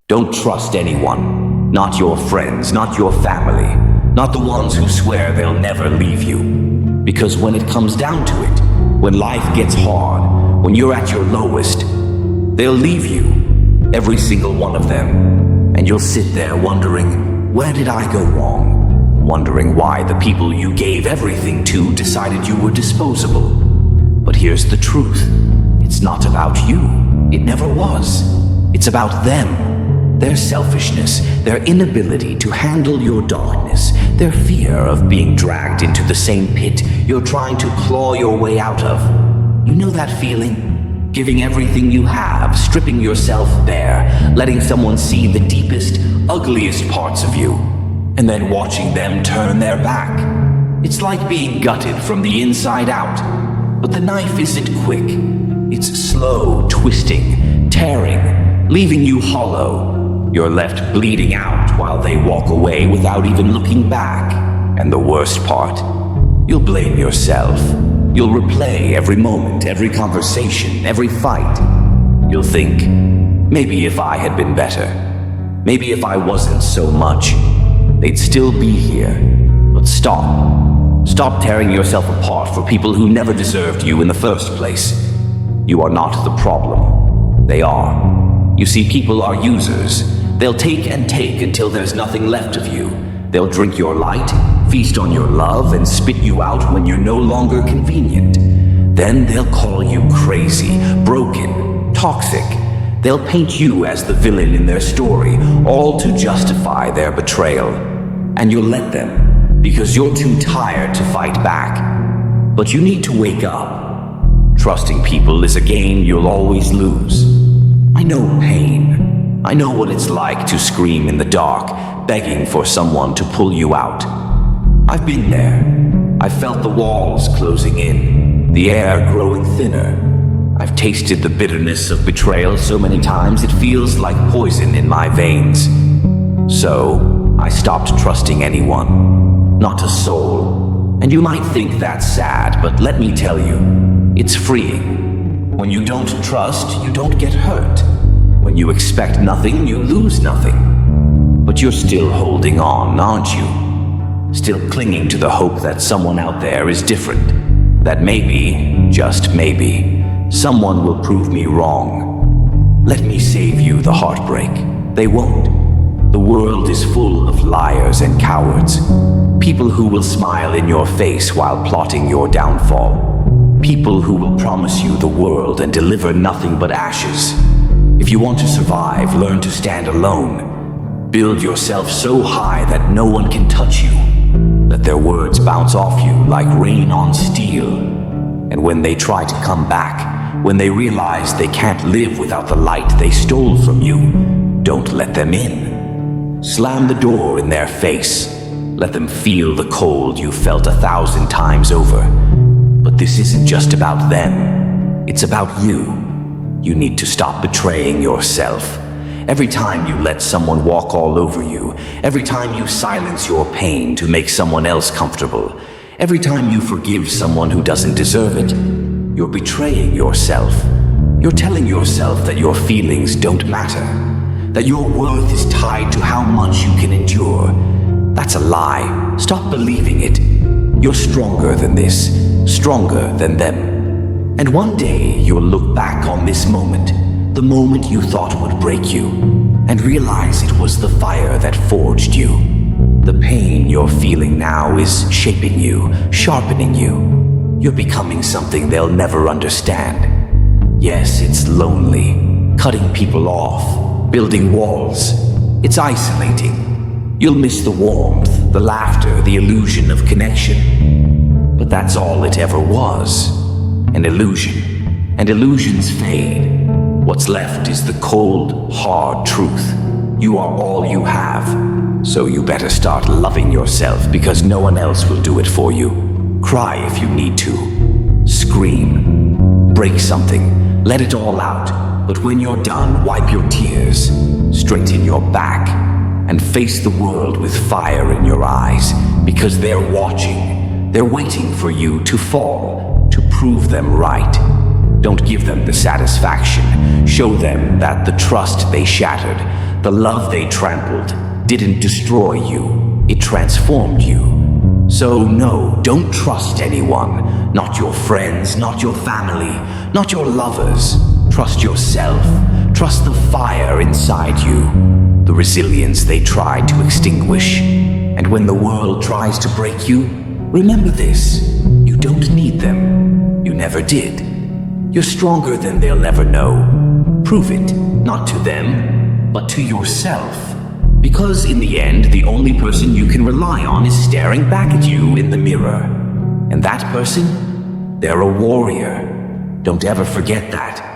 Don't trust anyone. Not your friends, not your family, not the ones who swear they'll never leave you. Because when it comes down to it, when life gets hard, when you're at your lowest, they'll leave you, every single one of them. And you'll sit there wondering, where did I go wrong? Wondering why the people you gave everything to decided you were disposable. But here's the truth. It's not about you. It never was. It's about them. Their selfishness, their inability to handle your darkness, their fear of being dragged into the same pit you're trying to claw your way out of. You know that feeling? Giving everything you have, stripping yourself bare, letting someone see the deepest, ugliest parts of you, and then watching them turn their back. It's like being gutted from the inside out. But the knife isn't quick. It's slow, twisting, tearing, leaving you hollow. You're left bleeding out while they walk away without even looking back. And the worst part, you'll blame yourself. You'll replay every moment, every conversation, every fight. You'll think, maybe if I had been better, maybe if I wasn't so much, they'd still be here. But stop. Stop tearing yourself apart for people who never deserved you in the first place. You are not the problem. They are. You see, people are users. They'll take and take until there's nothing left of you. They'll drink your light, feast on your love, and spit you out when you're no longer convenient. Then they'll call you crazy, broken, toxic. They'll paint you as the villain in their story, all to justify their betrayal. And you'll let them, because you're too tired to fight back. But you need to wake up. Trusting people is a game you'll always lose. I know pain. I know what it's like to scream in the dark, begging for someone to pull you out. I've been there. I've felt the walls closing in, the air growing thinner. I've tasted the bitterness of betrayal so many times it feels like poison in my veins. So, I stopped trusting anyone, not a soul. And you might think that's sad, but let me tell you, it's freeing. When you don't trust, you don't get hurt. When you expect nothing, you lose nothing. But you're still holding on, aren't you? Still clinging to the hope that someone out there is different. That maybe, just maybe, someone will prove me wrong. Let me save you the heartbreak. They won't. The world is full of liars and cowards. People who will smile in your face while plotting your downfall. People who will promise you the world and deliver nothing but ashes. If you want to survive, learn to stand alone. Build yourself so high that no one can touch you. Let their words bounce off you like rain on steel. And when they try to come back, when they realize they can't live without the light they stole from you, don't let them in. Slam the door in their face. Let them feel the cold you felt 1,000 times over. But this isn't just about them. It's about you. You need to stop betraying yourself. Every time you let someone walk all over you, every time you silence your pain to make someone else comfortable, every time you forgive someone who doesn't deserve it, you're betraying yourself. You're telling yourself that your feelings don't matter, that your worth is tied to how much you can endure. That's a lie. Stop believing it. You're stronger than this, stronger than them. And one day you'll look back on this moment, the moment you thought would break you, and realize it was the fire that forged you. The pain you're feeling now is shaping you, sharpening you. You're becoming something they'll never understand. Yes, it's lonely, cutting people off, building walls. It's isolating. You'll miss the warmth, the laughter, the illusion of connection. But that's all it ever was. An illusion, and illusions fade. What's left is the cold, hard truth. You are all you have, so you better start loving yourself because no one else will do it for you. Cry if you need to. Scream. Break something. Let it all out. But when you're done, wipe your tears. Straighten your back. And face the world with fire in your eyes because they're watching. They're waiting for you to fall. To prove them right. Don't give them the satisfaction. Show them that the trust they shattered, The love they trampled didn't destroy you, it transformed you. So no, don't trust anyone. Not your friends, not your family, not your lovers. Trust yourself. Trust the fire inside you, the resilience they tried to extinguish. And when the world tries to break you, remember this: you don't need them. You never did. You're stronger than they'll ever know. Prove it, not to them, but to yourself. Because in the end, the only person you can rely on is staring back at you in the mirror. And that person, they're a warrior. Don't ever forget that.